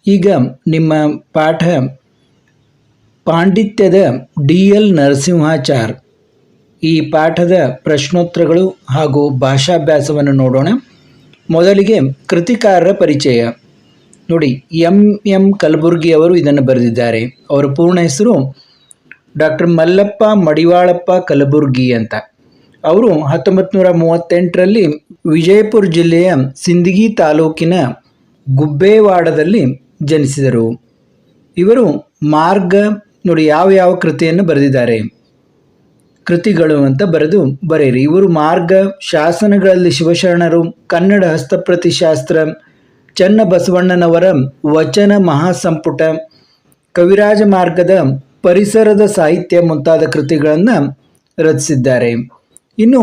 ಈಗ ನಿಮ್ಮ ಪಾಠ ಪಾಂಡಿತ್ಯದ ಡಿ.ಎಲ್. ನರಸಿಂಹಾಚಾರ್ ಈ ಪಾಠದ ಪ್ರಶ್ನೋತ್ತರಗಳು ಹಾಗೂ ಭಾಷಾಭ್ಯಾಸವನ್ನು ನೋಡೋಣ. ಮೊದಲಿಗೆ ಕೃತಿಕಾರರ ಪರಿಚಯ. ನೋಡಿ, ಎಂ ಕಲಬುರ್ಗಿ ಅವರು ಇದನ್ನು ಬರೆದಿದ್ದಾರೆ. ಅವರ ಪೂರ್ಣ ಹೆಸರು ಡಾಕ್ಟರ್ ಮಲ್ಲಪ್ಪ ಮಡಿವಾಳಪ್ಪ ಕಲಬುರ್ಗಿ ಅಂತ. ಅವರು 1938ರಲ್ಲಿ ವಿಜಯಪುರ ಜಿಲ್ಲೆಯ ಸಿಂದಗಿ ತಾಲೂಕಿನ ಗುಬ್ಬೇವಾಡದಲ್ಲಿ ಜನಿಸಿದರು. ಇವರು ಮಾರ್ಗ ನೋಡಿ ಯಾವ ಕೃತಿಯನ್ನು ಬರೆದಿದ್ದಾರೆ, ಕೃತಿಗಳು ಅಂತ ಬರೆಯಿರಿ. ಇವರು ಮಾರ್ಗ, ಶಾಸನಗಳಲ್ಲಿ ಶಿವಶರಣರು, ಕನ್ನಡ ಹಸ್ತಪ್ರತಿಶಾಸ್ತ್ರ, ಚನ್ನಬಸವಣ್ಣನವರ ವಚನ ಮಹಾಸಂಪುಟ, ಕವಿರಾಜ ಮಾರ್ಗದ ಪರಿಸರದ ಸಾಹಿತ್ಯ ಮುಂತಾದ ಕೃತಿಗಳನ್ನು ರಚಿಸಿದ್ದಾರೆ. ಇನ್ನು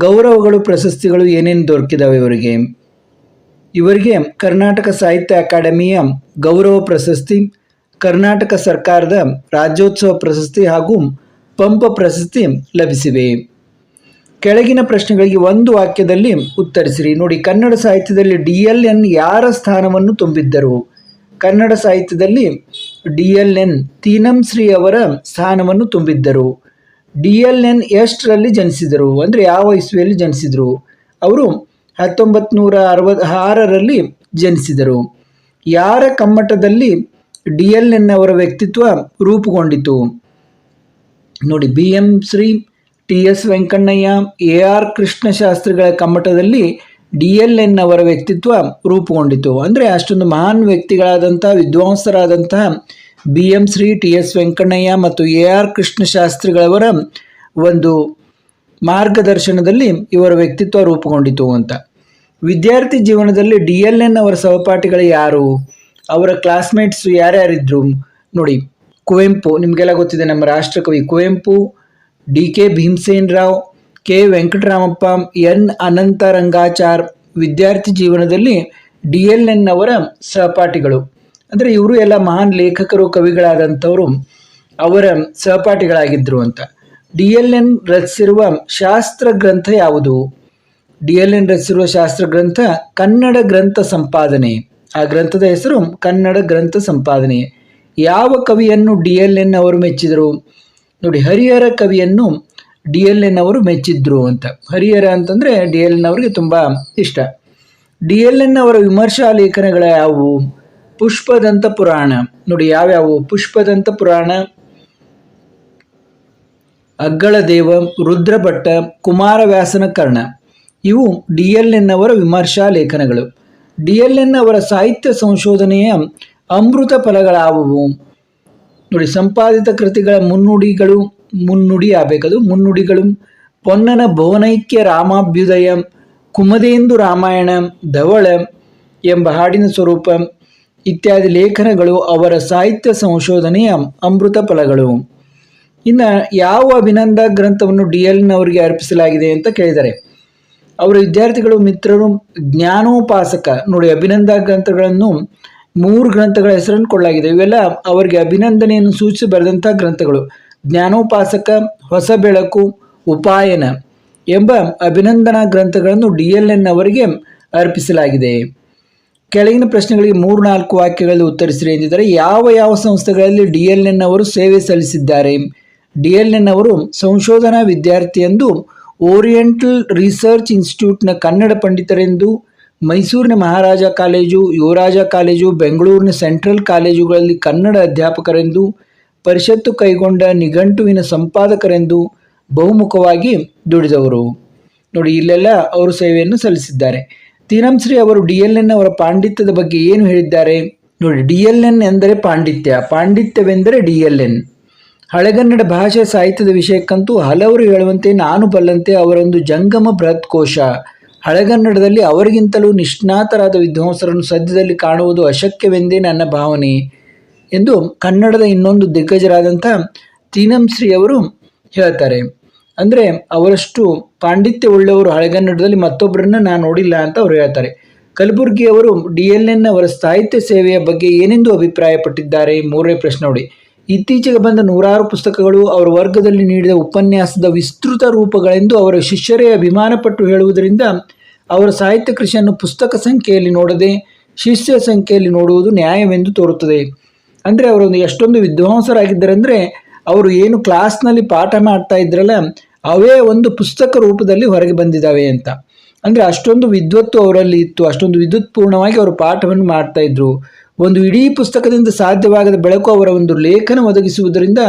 ಗೌರವಗಳು, ಪ್ರಶಸ್ತಿಗಳು ಏನೇನು ದೊರಕಿದಾವೆ ಇವರಿಗೆ ಕರ್ನಾಟಕ ಸಾಹಿತ್ಯ ಅಕಾಡೆಮಿಯ ಗೌರವ ಪ್ರಶಸ್ತಿ, ಕರ್ನಾಟಕ ಸರ್ಕಾರದ ರಾಜ್ಯೋತ್ಸವ ಪ್ರಶಸ್ತಿ ಹಾಗೂ ಪಂಪ ಪ್ರಶಸ್ತಿ ಲಭಿಸಿವೆ. ಕೆಳಗಿನ ಪ್ರಶ್ನೆಗಳಿಗೆ ಒಂದು ವಾಕ್ಯದಲ್ಲಿ ಉತ್ತರಿಸಿರಿ. ನೋಡಿ, ಕನ್ನಡ ಸಾಹಿತ್ಯದಲ್ಲಿ ಡಿ.ಎಲ್.ಎನ್. ಯಾರ ಸ್ಥಾನವನ್ನು ತುಂಬಿದ್ದರು? ಕನ್ನಡ ಸಾಹಿತ್ಯದಲ್ಲಿ ಡಿ.ಎಲ್.ಎನ್. ತೀನಂಶ್ರೀ ಅವರ ಸ್ಥಾನವನ್ನು ತುಂಬಿದ್ದರು. ಡಿ.ಎಲ್.ಎನ್. ಎಷ್ಟರಲ್ಲಿ ಜನಿಸಿದರು ಅಂದರೆ ಯಾವ ಇಸ್ವಿಯಲ್ಲಿ ಜನಿಸಿದರು? ಅವರು 1966ರಲ್ಲಿ ಜನಿಸಿದರು. ಯಾರ ಕಮ್ಮಟದಲ್ಲಿ ಡಿ.ಎಲ್.ಎನ್. ಅವರ ವ್ಯಕ್ತಿತ್ವ ರೂಪುಗೊಂಡಿತು? ನೋಡಿ, BM. Shri, TS. Venkannaiah, AR. ಕೃಷ್ಣಶಾಸ್ತ್ರಿಗಳ ಕಮ್ಮಟದಲ್ಲಿ ಡಿ.ಎಲ್.ಎನ್. ಅವರ ವ್ಯಕ್ತಿತ್ವ ರೂಪುಗೊಂಡಿತು. ಅಂದರೆ ಅಷ್ಟೊಂದು ಮಹಾನ್ ವ್ಯಕ್ತಿಗಳಾದಂಥ ವಿದ್ವಾಂಸರಾದಂತಹ ಬಿ.ಎಂ. ಶ್ರೀ, ಟಿ.ಎಸ್. ವೆಂಕಣ್ಣಯ್ಯ ಮತ್ತು ಎ.ಆರ್. ಕೃಷ್ಣಶಾಸ್ತ್ರಿಗಳವರ ಒಂದು ಮಾರ್ಗದರ್ಶನದಲ್ಲಿ ಇವರ ವ್ಯಕ್ತಿತ್ವ ರೂಪುಗೊಂಡಿತು ಅಂತ. ವಿದ್ಯಾರ್ಥಿ ಜೀವನದಲ್ಲಿ ಡಿ.ಎಲ್.ಎನ್. ಅವರ ಸಹಪಾಠಿಗಳು ಯಾರು? ಅವರ ಕ್ಲಾಸ್ಮೇಟ್ಸ್ ಯಾರ್ಯಾರಿದ್ರು? ನೋಡಿ, ಕುವೆಂಪು, ನಿಮಗೆಲ್ಲ ಗೊತ್ತಿದೆ, ನಮ್ಮ ರಾಷ್ಟ್ರಕವಿ ಕುವೆಂಪು, ಡಿ.ಕೆ. ಭೀಮಸೇನ್ ರಾವ್, ಕೆ. ವೆಂಕಟರಾಮಪ್ಪ, ಎನ್. ಅನಂತರಂಗಾಚಾರ್ ವಿದ್ಯಾರ್ಥಿ ಜೀವನದಲ್ಲಿ ಡಿ.ಎಲ್.ಎನ್. ಅವರ ಸಹಪಾಠಿಗಳು. ಅಂದರೆ ಇವರು ಎಲ್ಲ ಮಹಾನ್ ಲೇಖಕರು, ಕವಿಗಳಾದಂಥವರು ಅವರ ಸಹಪಾಠಿಗಳಾಗಿದ್ದರು ಅಂತ. ಡಿ.ಎಲ್.ಎನ್. ರಚಿಸಿರುವ ಶಾಸ್ತ್ರ ಗ್ರಂಥ ಯಾವುದು? ಡಿ.ಎಲ್.ಎನ್. ರಚಿಸಿರುವ ಶಾಸ್ತ್ರ ಗ್ರಂಥ ಕನ್ನಡ ಗ್ರಂಥ ಸಂಪಾದನೆ. ಆ ಗ್ರಂಥದ ಹೆಸರು ಕನ್ನಡ ಗ್ರಂಥ ಸಂಪಾದನೆ. ಯಾವ ಕವಿಯನ್ನು ಡಿ.ಎಲ್.ಎನ್. ಅವರು ಮೆಚ್ಚಿದರು? ನೋಡಿ, ಹರಿಹರ ಕವಿಯನ್ನು ಡಿ.ಎಲ್.ಎನ್. ಅವರು ಮೆಚ್ಚಿದ್ರು ಅಂತ. ಹರಿಹರ ಅಂತಂದರೆ ಡಿ.ಎಲ್.ಎನ್. ಅವರಿಗೆ ತುಂಬ ಇಷ್ಟ. ಡಿ.ಎಲ್.ಎನ್. ಅವರ ವಿಮರ್ಶಾ ಲೇಖನಗಳ ಯಾವುವು? ಪುಷ್ಪದಂತ ಪುರಾಣ. ನೋಡಿ, ಯಾವ್ಯಾವು? ಪುಷ್ಪದಂತ ಪುರಾಣ, ಅಗ್ಗಳದೇವ, ರುದ್ರಭಟ್ಟ, ಕುಮಾರವ್ಯಾಸನ ಕರ್ಣ ಇವು ಡಿ.ಎಲ್.ಎನ್. ಅವರ ವಿಮರ್ಶಾ ಲೇಖನಗಳು. ಡಿ.ಎಲ್.ಎನ್. ಅವರ ಸಾಹಿತ್ಯ ಸಂಶೋಧನೆಯ ಅಮೃತ ಫಲಗಳಾವುವು? ನೋಡಿ, ಸಂಪಾದಿತ ಕೃತಿಗಳ ಮುನ್ನುಡಿ ಆಗಬೇಕದು. ಮುನ್ನುಡಿಗಳು ಪೊನ್ನನ ಭುವನೈಕ್ಯ ರಾಮಾಭ್ಯುದಯ, ಕುಮದೇಂದು ರಾಮಾಯಣ, ಧವಳ ಎಂಬ ಹಾಡಿನ ಸ್ವರೂಪ ಇತ್ಯಾದಿ ಲೇಖನಗಳು ಅವರ ಸಾಹಿತ್ಯ ಸಂಶೋಧನೆಯ ಅಮೃತ ಫಲಗಳು. ಇನ್ನು ಯಾವ ಅಭಿನಂದ ಗ್ರಂಥವನ್ನು ಡಿ.ಎಲ್.ಎನ್. ಅವರಿಗೆ ಅರ್ಪಿಸಲಾಗಿದೆ ಅಂತ ಕೇಳಿದ್ದಾರೆ. ಅವರ ವಿದ್ಯಾರ್ಥಿಗಳು, ಮಿತ್ರರು ಜ್ಞಾನೋಪಾಸಕ. ನೋಡಿ, ಅಭಿನಂದ ಗ್ರಂಥಗಳನ್ನು 3 ಗ್ರಂಥಗಳ ಹೆಸರನ್ನು ಕೊಡಲಾಗಿದೆ. ಇವೆಲ್ಲ ಅವರಿಗೆ ಅಭಿನಂದನೆಯನ್ನು ಸೂಚಿಸಿ ಬರೆದಂಥ ಗ್ರಂಥಗಳು. ಜ್ಞಾನೋಪಾಸಕ, ಹೊಸ ಬೆಳಕು, ಉಪಾಯನ ಎಂಬ ಅಭಿನಂದನಾ ಗ್ರಂಥಗಳನ್ನು ಡಿ.ಎಲ್.ಎನ್. ಅವರಿಗೆ ಅರ್ಪಿಸಲಾಗಿದೆ. ಕೆಳಗಿನ ಪ್ರಶ್ನೆಗಳಿಗೆ 3-4 ವಾಕ್ಯಗಳಲ್ಲಿ ಉತ್ತರಿಸಿರಿ ಎಂದಿದ್ದಾರೆ. ಯಾವ ಸಂಸ್ಥೆಗಳಲ್ಲಿ ಡಿ.ಎಲ್.ಎನ್. ಅವರು ಸೇವೆ ಸಲ್ಲಿಸಿದ್ದಾರೆ? ಡಿ.ಎಲ್.ಎನ್. ಅವರು ಸಂಶೋಧನಾ ವಿದ್ಯಾರ್ಥಿಯೆಂದು ಓರಿಯೆಂಟಲ್ ರಿಸರ್ಚ್ ಇನ್ಸ್ಟಿಟ್ಯೂಟ್ನ ಕನ್ನಡ ಪಂಡಿತರೆಂದು, ಮೈಸೂರಿನ ಮಹಾರಾಜ ಕಾಲೇಜು, ಯುವರಾಜ ಕಾಲೇಜು, ಬೆಂಗಳೂರಿನ ಸೆಂಟ್ರಲ್ ಕಾಲೇಜುಗಳಲ್ಲಿ ಕನ್ನಡ ಅಧ್ಯಾಪಕರೆಂದು, ಪರಿಷತ್ತು ಕೈಗೊಂಡ ನಿಘಂಟುವಿನ ಸಂಪಾದಕರೆಂದು ಬಹುಮುಖವಾಗಿ ದುಡಿದವರು. ನೋಡಿ, ಇಲ್ಲೆಲ್ಲ ಅವರು ಸೇವೆಯನ್ನು ಸಲ್ಲಿಸಿದ್ದಾರೆ. ತೀನಂಶ್ರೀ ಅವರು ಡಿ.ಎಲ್.ಎನ್. ಅವರ ಪಾಂಡಿತ್ಯದ ಬಗ್ಗೆ ಏನು ಹೇಳಿದ್ದಾರೆ? ನೋಡಿ, ಡಿ.ಎಲ್.ಎನ್. ಎಂದರೆ ಪಾಂಡಿತ್ಯವೆಂದರೆ ಡಿ.ಎಲ್.ಎನ್. ಹಳೆಗನ್ನಡ ಭಾಷೆ ಸಾಹಿತ್ಯದ ವಿಷಯಕ್ಕಂತೂ ಹಲವರು ಹೇಳುವಂತೆ ನಾನು ಬಲ್ಲಂತೆ ಅವರೊಂದು ಜಂಗಮ ಬೃಹತ್ ಕೋಶ. ಹಳೆಗನ್ನಡದಲ್ಲಿ ಅವರಿಗಿಂತಲೂ ನಿಷ್ಣಾತರಾದ ವಿದ್ವಾಂಸರನ್ನು ಸದ್ಯದಲ್ಲಿ ಕಾಣುವುದು ಅಶಕ್ಯವೆಂದೇ ನನ್ನ ಭಾವನೆ ಎಂದು ಕನ್ನಡದ ಇನ್ನೊಂದು ದಿಗ್ಗಜರಾದಂಥ ತೀನಂಶ್ರೀ ಅವರು ಹೇಳ್ತಾರೆ. ಅಂದರೆ ಅವರಷ್ಟು ಪಾಂಡಿತ್ಯ ಉಳ್ಳವರು ಹಳೆಗನ್ನಡದಲ್ಲಿ ಮತ್ತೊಬ್ಬರನ್ನ ನಾನು ನೋಡಿಲ್ಲ ಅಂತ ಅವರು ಹೇಳ್ತಾರೆ. ಕಲಬುರ್ಗಿ ಅವರು ಡಿ.ಎಲ್.ಎನ್. ಅವರ ಸಾಹಿತ್ಯ ಸೇವೆಯ ಬಗ್ಗೆ ಏನೆಂದು ಅಭಿಪ್ರಾಯಪಟ್ಟಿದ್ದಾರೆ? 3ನೇ ಪ್ರಶ್ನೆ ನೋಡಿ. ಇತ್ತೀಚೆಗೆ ಬಂದ 100 ಪುಸ್ತಕಗಳು ಅವರ ವರ್ಗದಲ್ಲಿ ನೀಡಿದ ಉಪನ್ಯಾಸದ ವಿಸ್ತೃತ ರೂಪಗಳೆಂದು ಅವರ ಶಿಷ್ಯರೇ ಅಭಿಮಾನಪಟ್ಟು ಹೇಳುವುದರಿಂದ ಅವರ ಸಾಹಿತ್ಯ ಕೃಷಿಯನ್ನು ಪುಸ್ತಕ ಸಂಖ್ಯೆಯಲ್ಲಿ ನೋಡದೆ ಶಿಷ್ಯ ಸಂಖ್ಯೆಯಲ್ಲಿ ನೋಡುವುದು ನ್ಯಾಯವೆಂದು ತೋರುತ್ತದೆ. ಅಂದರೆ ಅವರೊಂದು ಎಷ್ಟೊಂದು ವಿದ್ವಾಂಸರಾಗಿದ್ದಾರೆ ಅಂದರೆ ಅವರು ಏನು ಕ್ಲಾಸ್ನಲ್ಲಿ ಪಾಠ ಮಾಡ್ತಾ ಇದ್ರಲ್ಲ ಅವೇ ಒಂದು ಪುಸ್ತಕ ರೂಪದಲ್ಲಿ ಹೊರಗೆ ಬಂದಿದ್ದಾವೆ ಅಂತ. ಅಂದರೆ ಅಷ್ಟೊಂದು ವಿದ್ವತ್ತು ಅವರಲ್ಲಿ ಇತ್ತು, ಅಷ್ಟೊಂದು ವಿದ್ಯುತ್ಪೂರ್ಣವಾಗಿ ಅವರು ಪಾಠವನ್ನು ಮಾಡ್ತಾ ಇದ್ರು. ಒಂದು ಇಡೀ ಪುಸ್ತಕದಿಂದ ಸಾಧ್ಯವಾಗದ ಬೆಳಕು ಅವರ ಒಂದು ಲೇಖನ ಒದಗಿಸುವುದರಿಂದ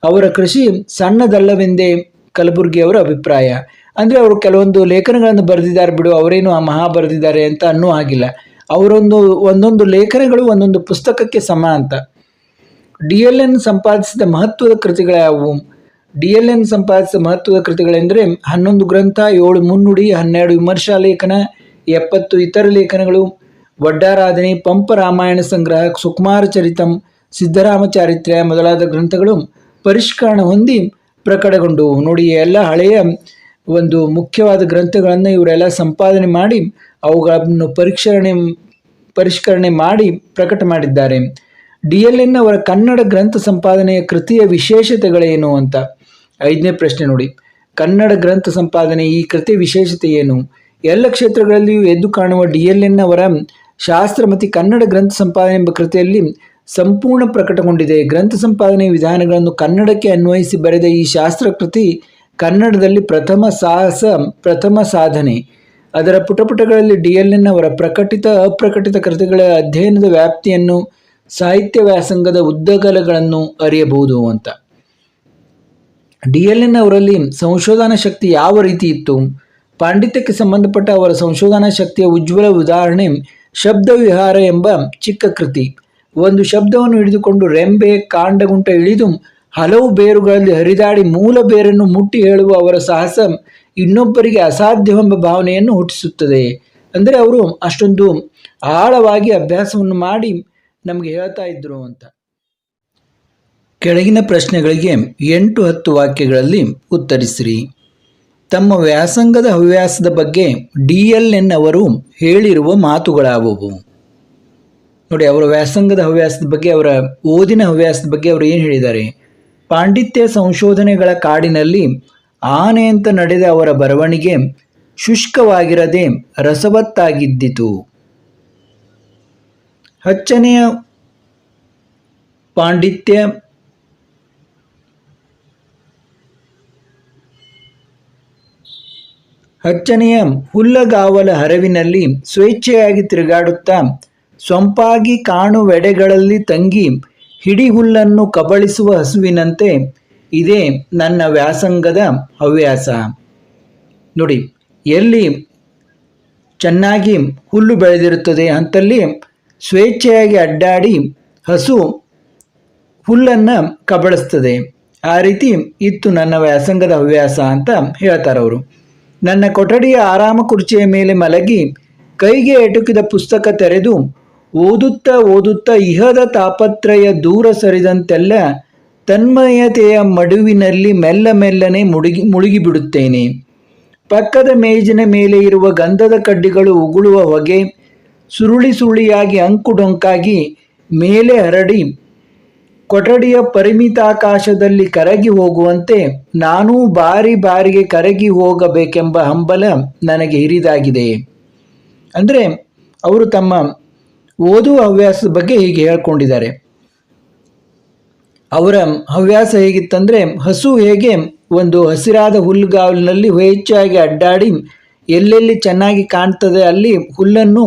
ಅವರ ಕೃಷಿ ಸಣ್ಣದಲ್ಲವೆಂದೇ ಕಲಬುರ್ಗಿಯವರ ಅಭಿಪ್ರಾಯ. ಅಂದರೆ ಅವರು ಕೆಲವೊಂದು ಲೇಖನಗಳನ್ನು ಬರೆದಿದ್ದಾರೆ ಬಿಡು, ಅವರೇನು ಆ ಮಹಾ ಬರೆದಿದ್ದಾರೆ ಅಂತ ಅನ್ನೋ ಹಾಗಿಲ್ಲ. ಒಂದೊಂದು ಲೇಖನಗಳು ಒಂದೊಂದು ಪುಸ್ತಕಕ್ಕೆ ಸಮ ಅಂತ. DLN ಸಂಪಾದಿಸಿದ ಮಹತ್ವದ ಕೃತಿಗಳ್ಯಾವುವು? DLN ಸಂಪಾದಿಸಿದ ಮಹತ್ವದ ಕೃತಿಗಳೆಂದರೆ 11 ಗ್ರಂಥ, 7 ಮುನ್ನುಡಿ, 12 ವಿಮರ್ಶಾ ಲೇಖನ, 70 ಇತರ ಲೇಖನಗಳು, ವಡ್ಡಾರಾಧನೆ, ಪಂಪ ರಾಮಾಯಣ ಸಂಗ್ರಹ, ಸುಕುಮಾರ ಚರಿತಂ, ಸಿದ್ಧರಾಮ ಚಾರಿತ್ರ್ಯ ಮೊದಲಾದ ಗ್ರಂಥಗಳು ಪರಿಷ್ಕರಣ ಹೊಂದಿ ಪ್ರಕಟಗೊಂಡವು. ನೋಡಿ, ಎಲ್ಲ ಹಳೆಯ ಒಂದು ಮುಖ್ಯವಾದ ಗ್ರಂಥಗಳನ್ನು ಇವರೆಲ್ಲ ಸಂಪಾದನೆ ಮಾಡಿ ಅವುಗಳನ್ನು ಪರಿಷ್ಕರಣೆ ಮಾಡಿ ಪ್ರಕಟ ಮಾಡಿದ್ದಾರೆ. DLN ಅವರ ಕನ್ನಡ ಗ್ರಂಥ ಸಂಪಾದನೆಯ ಕೃತಿಯ ವಿಶೇಷತೆಗಳೇನು ಅಂತ 5ನೇ ಪ್ರಶ್ನೆ ನೋಡಿ. ಕನ್ನಡ ಗ್ರಂಥ ಸಂಪಾದನೆ ಈ ಕೃತಿಯ ವಿಶೇಷತೆ ಏನು? ಎಲ್ಲ ಕ್ಷೇತ್ರಗಳಲ್ಲಿಯೂ ಎದ್ದು ಕಾಣುವ DLN ಅವರ ಶಾಸ್ತ್ರಮತಿ ಕನ್ನಡ ಗ್ರಂಥ ಸಂಪಾದನೆ ಎಂಬ ಕೃತಿಯಲ್ಲಿ ಸಂಪೂರ್ಣ ಪ್ರಕಟಗೊಂಡಿದೆ. ಗ್ರಂಥ ಸಂಪಾದನೆಯ ವಿಧಾನಗಳನ್ನು ಕನ್ನಡಕ್ಕೆ ಅನ್ವಯಿಸಿ ಬರೆದ ಈ ಶಾಸ್ತ್ರಕೃತಿ ಕನ್ನಡದಲ್ಲಿ ಪ್ರಥಮ ಸಾಧನೆ. ಅದರ ಪುಟಗಳಲ್ಲಿ DLN ಅವರ ಪ್ರಕಟಿತ ಅಪ್ರಕಟಿತ ಕೃತಿಗಳ ಅಧ್ಯಯನದ ವ್ಯಾಪ್ತಿಯನ್ನು, ಸಾಹಿತ್ಯ ವ್ಯಾಸಂಗದ ಉದ್ದಗಲಗಳನ್ನು ಅರಿಯಬಹುದು ಅಂತ. DLN ಅವರಲ್ಲಿ ಸಂಶೋಧನಾ ಶಕ್ತಿ ಯಾವ ರೀತಿ ಇತ್ತು? ಪಾಂಡಿತ್ಯಕ್ಕೆ ಸಂಬಂಧಪಟ್ಟ ಅವರ ಸಂಶೋಧನಾ ಶಕ್ತಿಯ ಉಜ್ವಲ ಉದಾಹರಣೆ ಶಬ್ದ ವಿಹಾರ ಎಂಬ ಚಿಕ್ಕ ಕೃತಿ. ಒಂದು ಶಬ್ದವನ್ನು ಹಿಡಿದುಕೊಂಡು ರೆಂಬೆ ಕಾಂಡಗುಂಟ ಇಳಿದು ಹಲವು ಬೇರುಗಳಲ್ಲಿ ಹರಿದಾಡಿ ಮೂಲ ಬೇರನ್ನು ಮುಟ್ಟಿ ಹೇಳುವ ಅವರ ಸಾಹಸ ಇನ್ನೊಬ್ಬರಿಗೆ ಅಸಾಧ್ಯವೆಂಬ ಭಾವನೆಯನ್ನು ಹುಟ್ಟಿಸುತ್ತದೆ. ಅಂದರೆ ಅವರು ಅಷ್ಟೊಂದು ಆಳವಾಗಿ ಅಭ್ಯಾಸವನ್ನು ಮಾಡಿ ನಮಗೆ ಹೇಳ್ತಾ ಇದ್ರು ಅಂತ. ಕೆಳಗಿನ ಪ್ರಶ್ನೆಗಳಿಗೆ 8-10 ವಾಕ್ಯಗಳಲ್ಲಿ ಉತ್ತರಿಸಿರಿ. ತಮ್ಮ ವ್ಯಾಸಂಗದ ಹವ್ಯಾಸದ ಬಗ್ಗೆ DLN ಅವರು ಹೇಳಿರುವ ಮಾತುಗಳಾವುವು? ನೋಡಿ, ಅವರ ವ್ಯಾಸಂಗದ ಹವ್ಯಾಸದ ಬಗ್ಗೆ, ಅವರ ಓದಿನ ಹವ್ಯಾಸದ ಬಗ್ಗೆ ಅವರು ಏನು ಹೇಳಿದ್ದಾರೆ? ಪಾಂಡಿತ್ಯ ಸಂಶೋಧನೆಗಳ ಕಾಡಿನಲ್ಲಿ ಆನೆಯಂತ ನಡೆದ ಅವರ ಬರವಣಿಗೆ ಶುಷ್ಕವಾಗಿರದೆ ರಸವತ್ತಾಗಿದ್ದಿತು. ಹಚ್ಚನೆಯ ಹುಲ್ಲಗಾವಲ ಹರವಿನಲ್ಲಿ ಸ್ವೇಚ್ಛೆಯಾಗಿ ತಿರುಗಾಡುತ್ತಾ ಸೊಂಪಾಗಿ ಕಾಣುವೆಡೆಗಳಲ್ಲಿ ತಂಗಿ ಹಿಡಿ ಹುಲ್ಲನ್ನು ಕಬಳಿಸುವ ಹಸುವಿನಂತೆ ಇದೇ ನನ್ನ ವ್ಯಾಸಂಗದ ಹವ್ಯಾಸ. ನೋಡಿ, ಎಲ್ಲಿ ಚೆನ್ನಾಗಿ ಹುಲ್ಲು ಬೆಳೆದಿರುತ್ತದೆ ಅಂತಲ್ಲಿ ಸ್ವೇಚ್ಛೆಯಾಗಿ ಅಡ್ಡಾಡಿ ಹಸು ಹುಲ್ಲನ್ನು ಕಬಳಿಸ್ತದೆ. ಆ ರೀತಿ ಇತ್ತು ನನ್ನ ವ್ಯಾಸಂಗದ ಹವ್ಯಾಸ ಅಂತ ಹೇಳ್ತಾರವರು. ನನ್ನ ಕೊಠಡಿಯ ಆರಾಮ ಕುರ್ಚಿಯ ಮೇಲೆ ಮಲಗಿ ಕೈಗೆ ಎಟುಕಿದ ಪುಸ್ತಕ ತೆರೆದು ಓದುತ್ತಾ ಇಹದ ತಾಪತ್ರಯ ದೂರ ಸರಿದಂತೆಲ್ಲ ತನ್ಮಯತೆಯ ಮಡುವಿನಲ್ಲಿ ಮೆಲ್ಲನೆ ಮುಳುಗಿಬಿಡುತ್ತೇನೆ. ಪಕ್ಕದ ಮೇಜಿನ ಮೇಲೆ ಇರುವ ಗಂಧದ ಕಡ್ಡಿಗಳು ಉಗುಳುವ ಹೊಗೆ ಸುರುಳಿಯಾಗಿ ಅಂಕುಡೊಂಕಾಗಿ ಮೇಲೆ ಹರಡಿ ಕೊಠಡಿಯ ಪರಿಮಿತಾಕಾಶದಲ್ಲಿ ಕರಗಿ ಹೋಗುವಂತೆ ನಾನೂ ಬಾರಿಗೆ ಕರಗಿ ಹೋಗಬೇಕೆಂಬ ಹಂಬಲ ನನಗೆ ಹಿರಿದಾಗಿದೆ. ಅಂದರೆ ಅವರು ತಮ್ಮ ಓದುವ ಹವ್ಯಾಸದ ಬಗ್ಗೆ ಹೀಗೆ ಹೇಳ್ಕೊಂಡಿದ್ದಾರೆ. ಅವರ ಹವ್ಯಾಸ ಹೇಗಿತ್ತಂದರೆ, ಹಸು ಹೇಗೆ ಒಂದು ಹಸಿರಾದ ಹುಲ್ಲುಗಾವಲಿನಲ್ಲಿ ಹೆಚ್ಚಾಗಿ ಅಡ್ಡಾಡಿ ಎಲ್ಲೆಲ್ಲಿ ಚೆನ್ನಾಗಿ ಕಾಣ್ತದೆ ಅಲ್ಲಿ ಹುಲ್ಲನ್ನು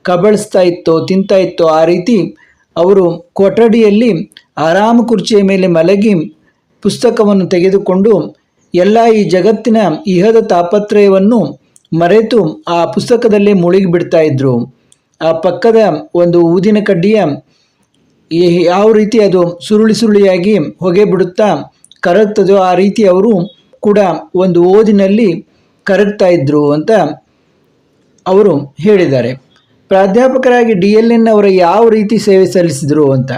ಕಬಳಿಸ್ತಾ ಇತ್ತೋ ತಿಂತಾ ಇತ್ತೋ, ಆ ರೀತಿ ಅವರು ಕೊಠಡಿಯಲ್ಲಿ ಆರಾಮ ಕುರ್ಚಿಯ ಮೇಲೆ ಮಲಗಿ ಪುಸ್ತಕವನ್ನು ತೆಗೆದುಕೊಂಡು ಎಲ್ಲ ಈ ಜಗತ್ತಿನ ಇಹದ ತಾಪತ್ರಯವನ್ನು ಮರೆತು ಆ ಪುಸ್ತಕದಲ್ಲೇ ಮುಳುಗಿಬಿಡ್ತಾ ಇದ್ರು. ಆ ಪಕ್ಕದ ಒಂದು ಊದಿನ ಕಡ್ಡಿಯ ಯಾವ ರೀತಿ ಅದು ಸುರುಳಿಯಾಗಿ ಹೊಗೆ ಬಿಡುತ್ತಾ ಕರಗ್ತದೋ ಆ ರೀತಿ ಅವರು ಕೂಡ ಒಂದು ಓದಿನಲ್ಲಿ ಕರಗ್ತಾ ಇದ್ರು ಅಂತ ಅವರು ಹೇಳಿದ್ದಾರೆ. ಪ್ರಾಧ್ಯಾಪಕರಾಗಿ DLN ಅವರ ಯಾವ ರೀತಿ ಸೇವೆ ಸಲ್ಲಿಸಿದರು ಅಂತ.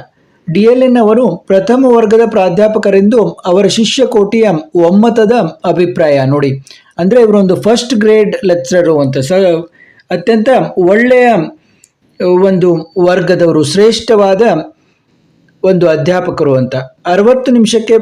DLN ಅವರು ಪ್ರಥಮ ವರ್ಗದ ಪ್ರಾಧ್ಯಾಪಕರೆಂದು ಅವರ ಶಿಷ್ಯಕೋಟಿಯ ಒಮ್ಮತದ ಅಭಿಪ್ರಾಯ. ನೋಡಿ, ಅಂದರೆ ಇವರೊಂದು ಫಸ್ಟ್ ಗ್ರೇಡ್ ಲೆಕ್ಚರರು ಅಂತ, ಅತ್ಯಂತ ಒಳ್ಳೆಯ ಒಂದು ವರ್ಗದವರು, ಶ್ರೇಷ್ಠವಾದ ಒಂದು ಅಧ್ಯಾಪಕರು ಅಂತ. 60 ನಿಮಿಷಕ್ಕೆ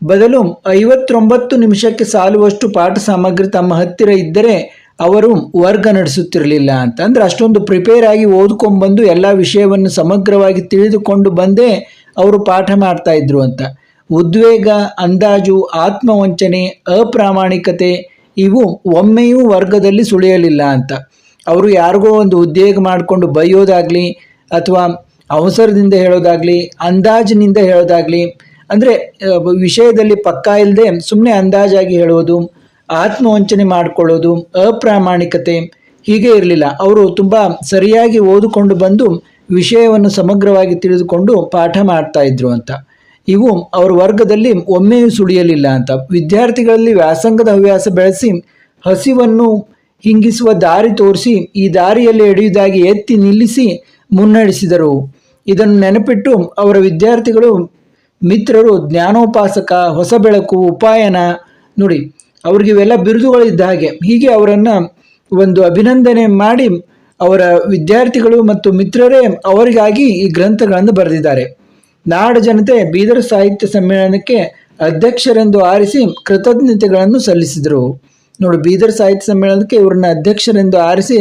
ಬದಲು 59 ನಿಮಿಷಕ್ಕೆ ಸಾಲುವಷ್ಟು ಪಾಠ ಸಾಮಗ್ರಿ ತಮ್ಮ ಹತ್ತಿರ ಇದ್ದರೆ ಅವರು ವರ್ಗ ನಡೆಸುತ್ತಿರಲಿಲ್ಲ ಅಂತ. ಅಂದ್ರೆ ಅಷ್ಟೊಂದು ಪ್ರಿಪೇರ್ ಆಗಿ ಓದ್ಕೊಂಡ್ಬಂದು ಎಲ್ಲ ವಿಷಯವನ್ನು ಸಮಗ್ರವಾಗಿ ತಿಳಿದುಕೊಂಡು ಬಂದೇ ಅವರು ಪಾಠ ಮಾಡ್ತಾ ಇದ್ರು ಅಂತ. ಉದ್ವೇಗ, ಅಂದಾಜು, ಆತ್ಮವಂಚನೆ, ಅಪ್ರಾಮಾಣಿಕತೆ ಇವು ಒಮ್ಮೆಯೂ ವರ್ಗದಲ್ಲಿ ಸುಳಿಯಲಿಲ್ಲ ಅಂತ. ಅವರು ಯಾರಿಗೋ ಒಂದು ಉದ್ವೇಗ ಮಾಡಿಕೊಂಡು ಬೈಯೋದಾಗ್ಲಿ ಅಥವಾ ಅವಸರದಿಂದ ಹೇಳೋದಾಗ್ಲಿ, ಅಂದಾಜಿನಿಂದ ಹೇಳೋದಾಗ್ಲಿ, ಅಂದರೆ ವಿಷಯದಲ್ಲಿ ಪಕ್ಕಾ ಇಲ್ಲದೆ ಸುಮ್ಮನೆ ಅಂದಾಜಾಗಿ ಹೇಳೋದು, ಆತ್ಮವಂಚನೆ ಮಾಡಿಕೊಳ್ಳೋದು, ಅಪ್ರಾಮಾಣಿಕತೆ ಹೀಗೆ ಇರಲಿಲ್ಲ. ಅವರು ತುಂಬ ಸರಿಯಾಗಿ ಓದಿಕೊಂಡು ಬಂದು ವಿಷಯವನ್ನು ಸಮಗ್ರವಾಗಿ ತಿಳಿದುಕೊಂಡು ಪಾಠ ಮಾಡ್ತಾ ಇದ್ರು ಅಂತ. ಇವು ಅವರ ವರ್ಗದಲ್ಲಿ ಒಮ್ಮೆಯೂ ಸುಳಿಯಲಿಲ್ಲ ಅಂತ. ವಿದ್ಯಾರ್ಥಿಗಳಲ್ಲಿ ವ್ಯಾಸಂಗದ ಹವ್ಯಾಸ ಬೆಳೆಸಿ ಹಸಿವನ್ನು ಹಿಂಗಿಸುವ ದಾರಿ ತೋರಿಸಿ ಈ ದಾರಿಯಲ್ಲಿ ಎಳೆಯುವುದಾಗಿ ಎತ್ತಿ ನಿಲ್ಲಿಸಿ ಮುನ್ನಡೆಸಿದರು. ಇದನ್ನು ನೆನಪಿಟ್ಟು ಅವರ ವಿದ್ಯಾರ್ಥಿಗಳು ಮಿತ್ರರು ಜ್ಞಾನೋಪಾಸಕ, ಹೊಸ ಬೆಳಕು, ಉಪಾಯನ, ನೋಡಿ ಅವ್ರಿಗೆ ಇವೆಲ್ಲ ಬಿರುದುಗಳಿದ್ದ ಹಾಗೆ. ಹೀಗೆ ಅವರನ್ನು ಒಂದು ಅಭಿನಂದನೆ ಮಾಡಿ ಅವರ ವಿದ್ಯಾರ್ಥಿಗಳು ಮತ್ತು ಮಿತ್ರರೇ ಅವರಿಗಾಗಿ ಈ ಗ್ರಂಥಗಳನ್ನು ಬರೆದಿದ್ದಾರೆ. ನಾಡ ಜನತೆ ಬೀದರ್ ಸಾಹಿತ್ಯ ಸಮ್ಮೇಳನಕ್ಕೆ ಅಧ್ಯಕ್ಷರೆಂದು ಆರಿಸಿ ಕೃತಜ್ಞತೆಗಳನ್ನು ಸಲ್ಲಿಸಿದರು. ನೋಡಿ, ಬೀದರ್ ಸಾಹಿತ್ಯ ಸಮ್ಮೇಳನಕ್ಕೆ ಇವ್ರನ್ನ ಅಧ್ಯಕ್ಷರೆಂದು ಆರಿಸಿ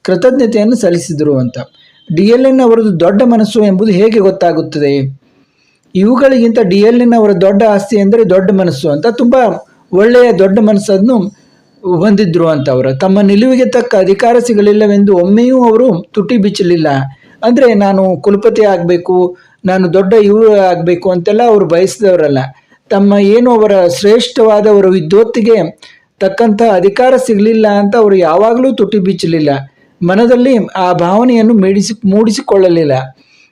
ಕೃತಜ್ಞತೆಯನ್ನು ಸಲ್ಲಿಸಿದರು ಅಂತ. DLN ಅವರದು ದೊಡ್ಡ ಮನಸ್ಸು ಎಂಬುದು ಹೇಗೆ ಗೊತ್ತಾಗುತ್ತದೆ? ಇವುಗಳಿಗಿಂತ DLN ಅವರ ದೊಡ್ಡ ಆಸ್ತಿ ಎಂದರೆ ದೊಡ್ಡ ಮನಸ್ಸು ಅಂತ. ತುಂಬ ಒಳ್ಳೆಯ ದೊಡ್ಡ ಮನಸ್ಸನ್ನು ಹೊಂದಿದ್ರು ಅಂತ. ಅವರು ತಮ್ಮ ನಿಲುವಿಗೆ ತಕ್ಕ ಅಧಿಕಾರ ಸಿಗಲಿಲ್ಲವೆಂದು ಒಮ್ಮೆಯೂ ಅವರು ತುಟಿ ಬಿಚ್ಚಲಿಲ್ಲ. ಅಂದರೆ ನಾನು ಕುಲಪತಿ ಆಗಬೇಕು, ನಾನು ದೊಡ್ಡ ಇವರು ಆಗಬೇಕು ಅಂತೆಲ್ಲ ಅವರು ಬಯಸಿದವರಲ್ಲ. ತಮ್ಮ ಏನು ಅವರ ಶ್ರೇಷ್ಠವಾದ ಅವರ ವಿದ್ವತ್ತಿಗೆ ತಕ್ಕಂಥ ಅಧಿಕಾರ ಸಿಗಲಿಲ್ಲ ಅಂತ ಅವರು ಯಾವಾಗಲೂ ತುಟಿ ಬಿಚ್ಚಲಿಲ್ಲ. ಮನದಲ್ಲಿ ಆ ಭಾವನೆಯನ್ನು ಮೂಡಿಸಿಕೊಳ್ಳಲಿಲ್ಲ.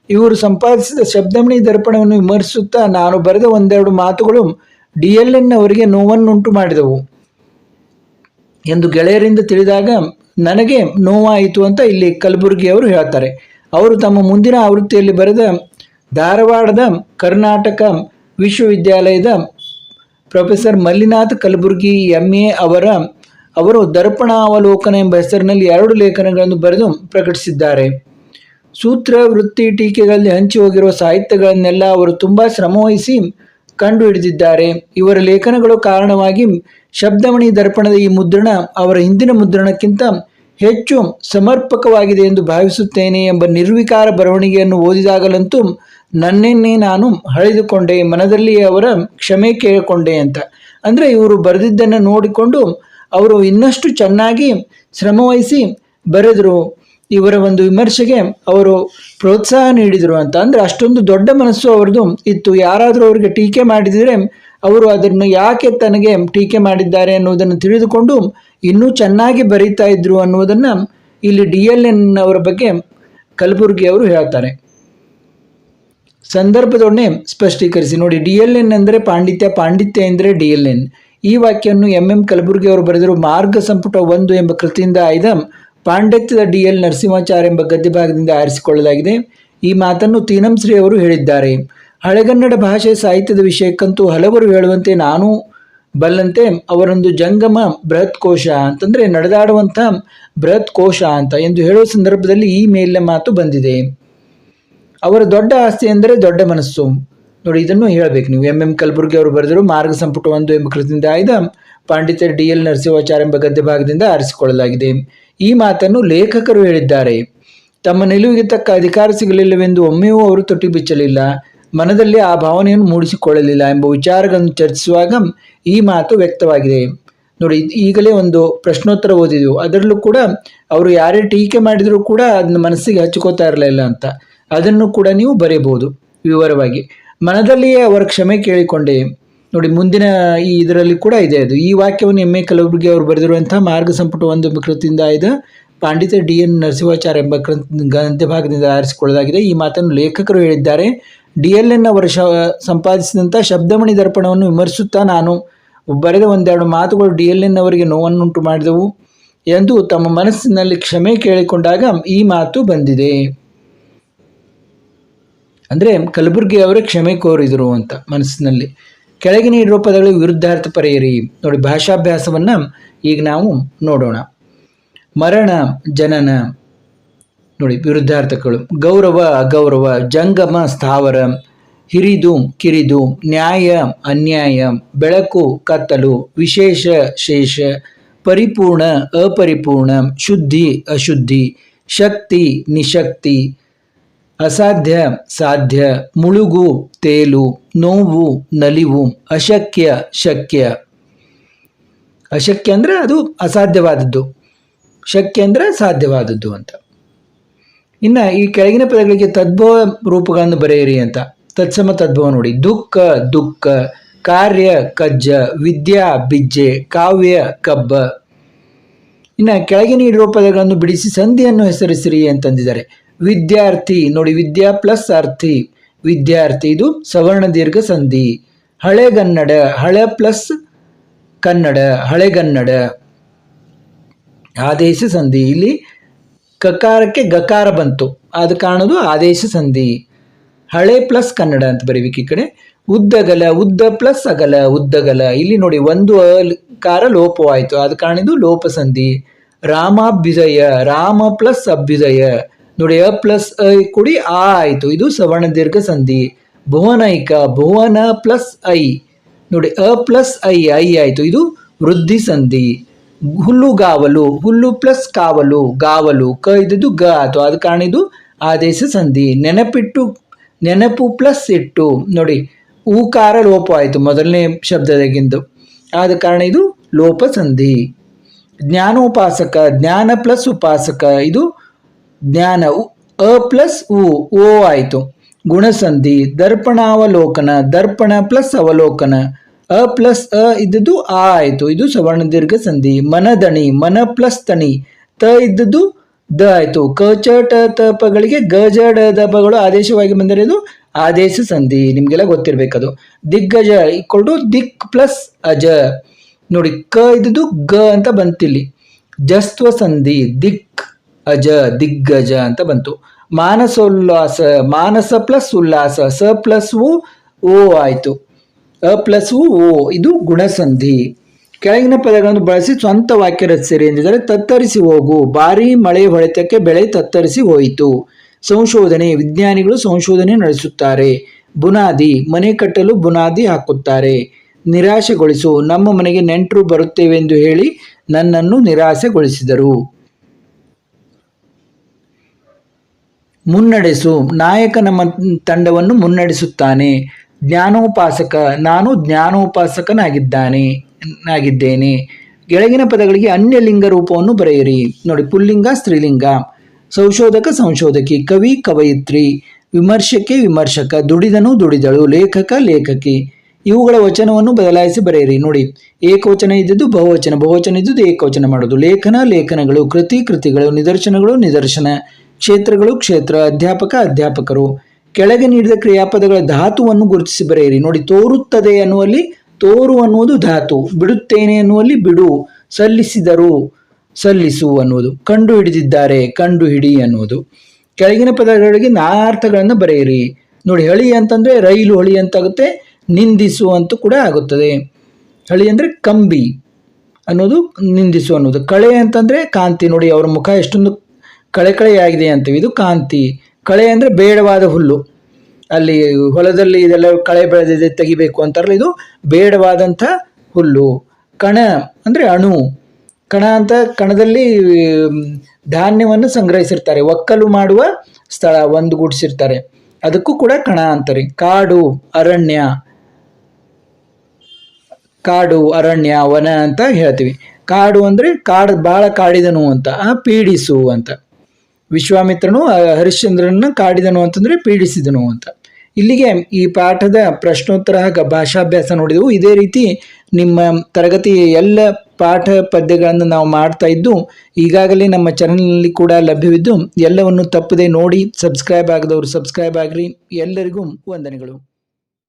ಇವರು ಸಂಪಾದಿಸಿದ ಶಬ್ದಮಣಿ ದರ್ಪಣವನ್ನು ವಿಮರ್ಶಿಸುತ್ತಾ ನಾನು ಬರೆದ ಒಂದೆರಡು ಮಾತುಗಳು DLN ಅವರಿಗೆ ನೋವನ್ನುಂಟು ಮಾಡಿದವು ಎಂದು ಗೆಳೆಯರಿಂದ ತಿಳಿದಾಗ ನನಗೆ ನೋವಾಯಿತು ಅಂತ ಇಲ್ಲಿ ಕಲಬುರ್ಗಿ ಅವರು ಹೇಳ್ತಾರೆ. ಅವರು ತಮ್ಮ ಮುಂದಿನ ಆವೃತ್ತಿಯಲ್ಲಿ ಬರೆದ ಧಾರವಾಡದ ಕರ್ನಾಟಕ ವಿಶ್ವವಿದ್ಯಾಲಯದ ಪ್ರೊಫೆಸರ್ ಮಲ್ಲಿನಾಥ್ ಕಲಬುರ್ಗಿ MA ಅವರು ದರ್ಪಣಾವಲೋಕನ ಎಂಬ ಹೆಸರಿನಲ್ಲಿ 2 ಲೇಖನಗಳನ್ನು ಬರೆದು ಪ್ರಕಟಿಸಿದ್ದಾರೆ. ಸೂತ್ರ, ವೃತ್ತಿ, ಟೀಕೆಗಳಲ್ಲಿ ಹಂಚಿ ಹೋಗಿರುವ ಸಾಹಿತ್ಯಗಳನ್ನೆಲ್ಲ ಅವರು ತುಂಬ ಶ್ರಮವಹಿಸಿ ಕಂಡು ಹಿಡಿದಿದ್ದಾರೆ. ಇವರ ಲೇಖನಗಳು ಕಾರಣವಾಗಿ ಶಬ್ದಮಣಿ ದರ್ಪಣದ ಈ ಮುದ್ರಣ ಅವರ ಹಿಂದಿನ ಮುದ್ರಣಕ್ಕಿಂತ ಹೆಚ್ಚು ಸಮರ್ಪಕವಾಗಿದೆ ಎಂದು ಭಾವಿಸುತ್ತೇನೆ ಎಂಬ ನಿರ್ವಿಕಾರ ಬರವಣಿಗೆಯನ್ನು ಓದಿದಾಗಲಂತೂ ನನ್ನೆನ್ನೇ ನಾನು ಹಳೆದುಕೊಂಡೆ, ಮನದಲ್ಲಿ ಅವರ ಕ್ಷಮೆ ಕೇಳಿಕೊಂಡೆ ಅಂತ. ಅಂದರೆ ಇವರು ಬರೆದಿದ್ದನ್ನು ನೋಡಿಕೊಂಡು ಅವರು ಇನ್ನಷ್ಟು ಚೆನ್ನಾಗಿ ಶ್ರಮವಹಿಸಿ ಬರೆದರು. ಇವರ ಒಂದು ವಿಮರ್ಶೆಗೆ ಅವರು ಪ್ರೋತ್ಸಾಹ ನೀಡಿದರು ಅಂತ. ಅಂದರೆ ಅಷ್ಟೊಂದು ದೊಡ್ಡ ಮನಸ್ಸು ಅವರದು ಇತ್ತು. ಯಾರಾದರೂ ಅವರಿಗೆ ಟೀಕೆ ಮಾಡಿದರೆ ಅವರು ಅದನ್ನು ಯಾಕೆ ತನಗೆ ಟೀಕೆ ಮಾಡಿದ್ದಾರೆ ಅನ್ನುವುದನ್ನು ತಿಳಿದುಕೊಂಡು ಇನ್ನೂ ಚೆನ್ನಾಗಿ ಬರೀತಾ ಇದ್ರು ಅನ್ನುವುದನ್ನು ಇಲ್ಲಿ DLN ಅವರ ಬಗ್ಗೆ ಕಲಬುರ್ಗಿ ಅವರು ಹೇಳ್ತಾರೆ. ಸಂದರ್ಭದೊಡನೆ ಸ್ಪಷ್ಟೀಕರಿಸಿ. ನೋಡಿ, DLN ಅಂದರೆ ಪಾಂಡಿತ್ಯ, ಪಾಂಡಿತ್ಯ ಎಂದರೆ DLN. ಈ ವಾಕ್ಯವನ್ನು MM ಕಲಬುರ್ಗಿ ಅವರು ಬರೆದರು. ಮಾರ್ಗ ಸಂಪುಟ 1 ಎಂಬ ಕೃತಿಯಿಂದ ಆಯ್ದ ಪಾಂಡಿತ್ಯದ DL ನರಸಿಂಹಾಚಾರ್ಯ ಎಂಬ ಗದ್ಯ ಭಾಗದಿಂದ ಆರಿಸಿಕೊಳ್ಳಲಾಗಿದೆ. ಈ ಮಾತನ್ನು ತೀನಂಶ್ರೀ ಅವರು ಹೇಳಿದ್ದಾರೆ. ಹಳೆಗನ್ನಡ ಭಾಷೆ ಸಾಹಿತ್ಯದ ವಿಷಯಕ್ಕಂತೂ ಹಲವರು ಹೇಳುವಂತೆ ನಾನು ಬಲ್ಲಂತೆ ಅವರೊಂದು ಜಂಗಮ ಬೃಹತ್ ಕೋಶ ಅಂತಂದರೆ ನಡೆದಾಡುವಂಥ ಬೃಹತ್ ಕೋಶ ಅಂತ ಎಂದು ಹೇಳುವ ಸಂದರ್ಭದಲ್ಲಿ ಈ ಮೇಲಿನ ಮಾತು ಬಂದಿದೆ. ಅವರ ದೊಡ್ಡ ಆಸ್ತಿ ಎಂದರೆ ದೊಡ್ಡ ಮನಸ್ಸು. ನೋಡಿ, ಇದನ್ನು ಹೇಳಬೇಕು ನೀವು. MM ಕಲಬುರ್ಗಿ ಅವರು ಬರೆದರು. ಮಾರ್ಗ ಸಂಪುಟ 1 ಎಂಬ ಕೃತಿಯಿಂದ ಆಯ್ದ ಪಾಂಡಿತ್ಯ DL ನರಸಿಂಹಾಚಾರ್ಯ ಎಂಬ ಗದ್ಯ ಭಾಗದಿಂದ ಆರಿಸಿಕೊಳ್ಳಲಾಗಿದೆ. ಈ ಮಾತನ್ನು ಲೇಖಕರು ಹೇಳಿದ್ದಾರೆ. ತಮ್ಮ ನಿಲುವಿಗೆ ತಕ್ಕ ಅಧಿಕಾರ ಸಿಗಲಿಲ್ಲವೆಂದು ಒಮ್ಮೆಯೂ ಅವರು ತುಟಿ ಬಿಚ್ಚಲಿಲ್ಲ, ಮನದಲ್ಲಿ ಆ ಭಾವನೆಯನ್ನು ಮೂಡಿಸಿಕೊಳ್ಳಲಿಲ್ಲ ಎಂಬ ವಿಚಾರಗಳನ್ನು ಚರ್ಚಿಸುವಾಗ ಈ ಮಾತು ವ್ಯಕ್ತವಾಗಿದೆ. ನೋಡಿ, ಈಗಲೇ ಒಂದು ಪ್ರಶ್ನೋತ್ತರ ಓದಿದೆವು. ಅದರಲ್ಲೂ ಕೂಡ ಅವರು ಯಾರೇ ಟೀಕೆ ಮಾಡಿದರೂ ಕೂಡ ಅದನ್ನ ಮನಸ್ಸಿಗೆ ಹಚ್ಕೋತಾ ಇರಲಿಲ್ಲ ಅಂತ. ಅದನ್ನು ಕೂಡ ನೀವು ಬರೀಬಹುದು ವಿವರವಾಗಿ. ಮನದಲ್ಲಿಯೇ ಅವರ ಕ್ಷಮೆ ಕೇಳಿಕೊಂಡೆ. ನೋಡಿ, ಮುಂದಿನ ಈ ಇದರಲ್ಲಿ ಕೂಡ ಇದೆ ಅದು. ಈ ವಾಕ್ಯವನ್ನು MA ಕಲಬುರ್ಗಿ ಅವರು ಬರೆದಿರುವಂತಹ ಮಾರ್ಗ ಸಂಪುಟ 1 ಎಂಬ ಕೃತಿಯಿಂದ ಆಯ್ದ ಪಾಂಡಿತ್ಯ DN ನರಸಿಂಹಾಚಾರ್ಯ ಎಂಬ ಗದ್ಯ ಭಾಗದಿಂದ ಆರಿಸಿಕೊಳ್ಳಲಾಗಿದೆ. ಈ ಮಾತನ್ನು ಲೇಖಕರು ಹೇಳಿದ್ದಾರೆ. DLN ಅವರು ಸಂಪಾದಿಸಿದಂಥ ಶಬ್ದಮಣಿ ದರ್ಪಣವನ್ನು ವಿಮರ್ಶಿಸುತ್ತಾ ನಾನು ಬರೆದ ಒಂದೆರಡು ಮಾತುಗಳು DLN ಅವರಿಗೆ ನೋವನ್ನುಂಟು ಮಾಡಿದವು ಎಂದು ತಮ್ಮ ಮನಸ್ಸಿನಲ್ಲಿ ಕ್ಷಮೆ ಕೇಳಿಕೊಂಡಾಗ ಈ ಮಾತು ಬಂದಿದೆ. ಅಂದರೆ ಕಲಬುರ್ಗಿ ಅವರೇ ಕ್ಷಮೆ ಕೋರಿದರು ಅಂತ ಮನಸ್ಸಿನಲ್ಲಿ. ಕೆಳಗೆ ನೀಡಿರುವ ಪದಗಳಿಗೆ ವಿರುದ್ಧಾರ್ಥ ಪರೆಯಿರಿ. ನೋಡಿ, ಭಾಷಾಭ್ಯಾಸವನ್ನು ಈಗ ನಾವು ನೋಡೋಣ. ಮರಣ, ಜನನ, ನೋಡಿ ವಿರುದ್ಧಾರ್ಥಗಳು. ಗೌರವ, ಅಗೌರವ, ಜಂಗಮ, ಸ್ಥಾವರ, ಹಿರಿದು, ಕಿರಿದು, ನ್ಯಾಯ, ಅನ್ಯಾಯ, ಬೆಳಕು, ಕತ್ತಲು, ವಿಶೇಷ, ಶೇಷ, ಪರಿಪೂರ್ಣ ಅಪರಿಪೂರ್ಣ, ಶುದ್ಧಿ ಅಶುದ್ಧಿ, ಶಕ್ತಿ ನಿಶಕ್ತಿ, ಅಸಾಧ್ಯ ಸಾಧ್ಯ, ಮುಳುಗು ತೇಲು, ನೋವು ನಲಿವು, ಅಶಕ್ಯ ಶಕ್ಯ. ಅಶಕ್ಯ ಅಂದರೆ ಅದು ಅಸಾಧ್ಯವಾದದ್ದು, ಶಕ್ಯ ಅಂದರೆ ಸಾಧ್ಯವಾದದ್ದು ಅಂತ. ಇನ್ನು ಈ ಕೆಳಗಿನ ಪದಗಳಿಗೆ ತದ್ಭವ ರೂಪಗಳನ್ನು ಬರೆಯಿರಿ ಅಂತ. ತತ್ಸಮ ತದ್ಭವ ನೋಡಿ. ದುಃಖ ದುಃಖ, ಕಾರ್ಯ ಕಜ್ಜ, ವಿದ್ಯಾ ಬಿಜ್ಜೆ, ಕಾವ್ಯ ಕಬ್ಬ. ಇನ್ನು ಕೆಳಗೆ ನೀಡಿರುವ ಪದಗಳನ್ನು ಬಿಡಿಸಿ ಸಂಧಿಯನ್ನು ಹೆಸರಿಸಿರಿ ಅಂತಂದಿದ್ದಾರೆ. ವಿದ್ಯಾರ್ಥಿ ನೋಡಿ, ವಿದ್ಯಾ ಪ್ಲಸ್ ಅರ್ಥಿ, ವಿದ್ಯಾರ್ಥಿ ಇದು ಸವರ್ಣ ದೀರ್ಘ ಸಂಧಿ. ಹಳೆಗನ್ನಡ, ಹಳೆ ಪ್ಲಸ್ ಕನ್ನಡ, ಹಳೆಗನ್ನಡ ಆದೇಶ ಸಂಧಿ. ಇಲ್ಲಿ ಕಕಾರಕ್ಕೆ ಗಕಾರ ಬಂತು, ಆದ ಕಾರಣದು ಆದೇಶ ಸಂಧಿ. ಹಳೆ ಪ್ಲಸ್ ಕನ್ನಡ ಅಂತ ಬರೀಬೇಕು ಈ ಕಡೆ. ಉದ್ದಗಲ, ಉದ್ದ ಪ್ಲಸ್ ಅಗಲ, ಉದ್ದಗಲ. ಇಲ್ಲಿ ನೋಡಿ ಒಂದು ಅಕಾರ ಲೋಪವಾಯಿತು, ಆದ ಕಾರಣ ಇದು ಲೋಪ ಸಂಧಿ. ರಾಮಾಭ್ಯುದಯ, ರಾಮ ಪ್ಲಸ್ ಅಭ್ಯುದಯ ನೋಡಿ, ಅ ಪ್ಲಸ್ ಅ ಕೂಡಿ ಆ ಆಯಿತು, ಇದು ಸವರ್ಣ ದೀರ್ಘ ಸಂಧಿ. ಭುವನೈಕ, ಭುವನ ಪ್ಲಸ್ ಐ ನೋಡಿ, ಅ ಪ್ಲಸ್ ಐ ಆಯಿತು, ಇದು ವೃದ್ಧಿ ಸಂಧಿ. ಹುಲ್ಲುಗಾವಲು, ಹುಲ್ಲು ಪ್ಲಸ್ ಕಾವಲು, ಗಾವಲು, ಕ ಇದ್ದದ್ದು ಗ ಆಯಿತು, ಆದ ಕಾರಣ ಇದು ಆದೇಶ ಸಂಧಿ. ನೆನಪಿಟ್ಟು, ನೆನಪು ಪ್ಲಸ್ ಇಟ್ಟು ನೋಡಿ, ಊಕಾರ ಲೋಪ ಆಯಿತು ಮೊದಲನೇ ಶಬ್ದದಾಗಿಂದು, ಆದ ಕಾರಣ ಇದು ಲೋಪ ಸಂಧಿ. ಜ್ಞಾನೋಪಾಸಕ, ಜ್ಞಾನ ಪ್ಲಸ್ ಉಪಾಸಕ, ಇದು ಜ್ಞಾನ, ಅ ಪ್ಲಸ್ ಓ ಆಯಿತು, ಗುಣಸಂಧಿ. ದರ್ಪಣಾವಲೋಕನ, ದರ್ಪಣ ಪ್ಲಸ್ ಅವಲೋಕನ, ಅ ಪ್ಲಸ್ ಅ ಇದ್ದದ್ದು ಆ ಆಯಿತು, ಇದು ಸವರ್ಣ ದೀರ್ಘ ಸಂಧಿ. ಮನದಣಿ, ಮನ ಪ್ಲಸ್ ತಣಿ, ತ ಇದ್ದದ್ದು ದ ಆಯಿತು. ಕ ಚ ಟ ತ ಪಗಳಿಗೆ ಗ ಜ ಡ ದ ಪಗಳು ಆದೇಶವಾಗಿ ಬಂದರೆ ಇದು ಆದೇಶ ಸಂಧಿ, ನಿಮಗೆಲ್ಲ ಗೊತ್ತಿರಬೇಕದು. ದಿಗ್ಗಜ ಇಕ್ವಲ್ ಟು ದಿಕ್ ಪ್ಲಸ್ ಅಜ ನೋಡಿ, ಕ ಇದ್ದದ್ದು ಗ ಅಂತ ಬಂತಿಲ್ಲಿ. ಜಸ್ತ್ವ ಸಂಧಿ, ದಿಕ್ ಅಜ ದಿಗ್ಗಜ ಅಂತ ಬಂತು. ಮಾನಸೋಲ್ಲಾಸ, ಮಾನಸ ಪ್ಲಸ್ ಉಲ್ಲಾಸ, ಸ ಪ್ಲಸ್ ಓ ಆಯಿತು, ಅ ಪ್ಲಸ್ ಓ ಇದು ಗುಣಸಂಧಿ. ಕೆಳಗಿನ ಪದಗಳನ್ನು ಬಳಸಿ ಸ್ವಂತ ವಾಕ್ಯ ರಚಿಸಿರಿ ಎಂದಿದ್ದಾರೆ. ತತ್ತರಿಸಿ ಹೋಗು, ಭಾರೀ ಮಳೆ ಹೊಡೆತಕ್ಕೆ ಬೆಳೆ ತತ್ತರಿಸಿ ಹೋಯಿತು. ಸಂಶೋಧನೆ, ವಿಜ್ಞಾನಿಗಳು ಸಂಶೋಧನೆ ನಡೆಸುತ್ತಾರೆ. ಬುನಾದಿ, ಮನೆ ಕಟ್ಟಲು ಬುನಾದಿ ಹಾಕುತ್ತಾರೆ. ನಿರಾಶೆಗೊಳಿಸು, ನಮ್ಮ ಮನೆಗೆ ನೆಂಟರು ಬರುತ್ತೇವೆಂದು ಹೇಳಿ ನನ್ನನ್ನು ನಿರಾಸೆಗೊಳಿಸಿದರು. ಮುನ್ನಡೆಸು, ನಾಯಕ ನಮ್ಮ ತಂಡವನ್ನು ಮುನ್ನಡೆಸುತ್ತಾನೆ. ಜ್ಞಾನೋಪಾಸಕ, ನಾನು ಜ್ಞಾನೋಪಾಸಕನಾಗಿದ್ದೇನೆ. ಕೆಳಗಿನ ಪದಗಳಿಗೆ ಅನ್ಯ ಲಿಂಗ ರೂಪವನ್ನು ಬರೆಯಿರಿ ನೋಡಿ. ಪುಲ್ಲಿಂಗ ಸ್ತ್ರೀಲಿಂಗ. ಸಂಶೋಧಕ ಸಂಶೋಧಕಿ, ಕವಿ ಕವಯಿತ್ರಿ, ವಿಮರ್ಶಕೆ ವಿಮರ್ಶಕ, ದುಡಿದನು ದುಡಿದಳು, ಲೇಖಕ ಲೇಖಕಿ. ಇವುಗಳ ವಚನವನ್ನು ಬದಲಾಯಿಸಿ ಬರೆಯಿರಿ ನೋಡಿ. ಏಕವಚನ ಇದ್ದದ್ದು ಬಹುವಚನ, ಬಹುವಚನ ಇದ್ದದ್ದು ಏಕವಚನ ಮಾಡೋದು. ಲೇಖನ ಲೇಖನಗಳು, ಕೃತಿ ಕೃತಿಗಳು, ನಿದರ್ಶನಗಳು ನಿದರ್ಶನ, ಕ್ಷೇತ್ರಗಳು ಕ್ಷೇತ್ರ, ಅಧ್ಯಾಪಕ ಅಧ್ಯಾಪಕರು. ಕೆಳಗೆ ನೀಡಿದ ಕ್ರಿಯಾಪದಗಳ ಧಾತುವನ್ನು ಗುರುತಿಸಿ ಬರೆಯಿರಿ ನೋಡಿ. ತೋರುತ್ತದೆ ಅನ್ನುವಲ್ಲಿ ತೋರು ಅನ್ನುವುದು ಧಾತು, ಬಿಡುತ್ತೇನೆ ಅನ್ನುವಲ್ಲಿ ಬಿಡು, ಸಲ್ಲಿಸಿದರು ಸಲ್ಲಿಸು ಅನ್ನುವುದು, ಕಂಡು ಹಿಡಿದಿದ್ದಾರೆ ಕಂಡು ಹಿಡಿ ಅನ್ನುವುದು. ಕೆಳಗಿನ ಪದಗಳಿಗೆ ನಾನಾರ್ಥಗಳನ್ನು ಬರೆಯಿರಿ ನೋಡಿ. ಹಳಿ ಅಂತಂದರೆ ರೈಲು ಹಳಿ ಅಂತಾಗುತ್ತೆ, ನಿಂದಿಸು ಅಂತೂ ಕೂಡ ಆಗುತ್ತದೆ. ಹಳಿ ಅಂದರೆ ಕಂಬಿ ಅನ್ನೋದು, ನಿಂದಿಸು ಅನ್ನೋದು. ಕಳೆ ಅಂತಂದರೆ ಕಾಂತಿ ನೋಡಿ, ಅವರ ಮುಖ ಎಷ್ಟೊಂದು ಕಳೆಯಾಗಿದೆ ಅಂತೀವಿ, ಇದು ಕಾಂತಿ. ಕಳೆ ಅಂದರೆ ಬೇಡವಾದ ಹುಲ್ಲು, ಅಲ್ಲಿ ಹೊಲದಲ್ಲಿ ಇದೆಲ್ಲ ಕಳೆ ಬೆಳೆದಿದೆ ತೆಗಿಬೇಕು ಅಂತಾರಲ್ಲ, ಇದು ಬೇಡವಾದಂಥ ಹುಲ್ಲು. ಕಣ ಅಂದರೆ ಅಣು, ಕಣ ಅಂತ ಕಣದಲ್ಲಿ ಧಾನ್ಯವನ್ನು ಸಂಗ್ರಹಿಸಿರ್ತಾರೆ, ಒಕ್ಕಲು ಮಾಡುವ ಸ್ಥಳ ಒಂದುಗೂಡಿಸಿರ್ತಾರೆ, ಅದಕ್ಕೂ ಕೂಡ ಕಣ ಅಂತಾರೆ. ಕಾಡು ಅರಣ್ಯ, ಕಾಡು ಅರಣ್ಯ ವನ ಅಂತ ಹೇಳ್ತೀವಿ. ಕಾಡು ಅಂದರೆ ಭಾಳ ಕಾಡಿದನು ಅಂತ, ಪೀಡಿಸು ಅಂತ. ವಿಶ್ವಾಮಿತ್ರನು ಹರಿಶ್ಚಂದ್ರನ ಕಾಡಿದನು ಅಂತಂದರೆ ಪೀಡಿಸಿದನು ಅಂತ. ಇಲ್ಲಿಗೆ ಈ ಪಾಠದ ಪ್ರಶ್ನೋತ್ತರ ಭಾಷಾಭ್ಯಾಸ ನೋಡಿದೆವು. ಇದೇ ರೀತಿ ನಿಮ್ಮ ತರಗತಿ ಎಲ್ಲ ಪಾಠ ಪದ್ಯಗಳನ್ನು ನಾವು ಮಾಡ್ತಾ ಇದ್ದು ಈಗಾಗಲೇ ನಮ್ಮ ಚಾನಲ್ನಲ್ಲಿ ಕೂಡ ಲಭ್ಯವಿದ್ದು, ಎಲ್ಲವನ್ನು ತಪ್ಪದೆ ನೋಡಿ. ಸಬ್ಸ್ಕ್ರೈಬ್ ಆಗದವರು ಸಬ್ಸ್ಕ್ರೈಬ್ ಆಗಿರಿ. ಎಲ್ಲರಿಗೂ ವಂದನೆಗಳು.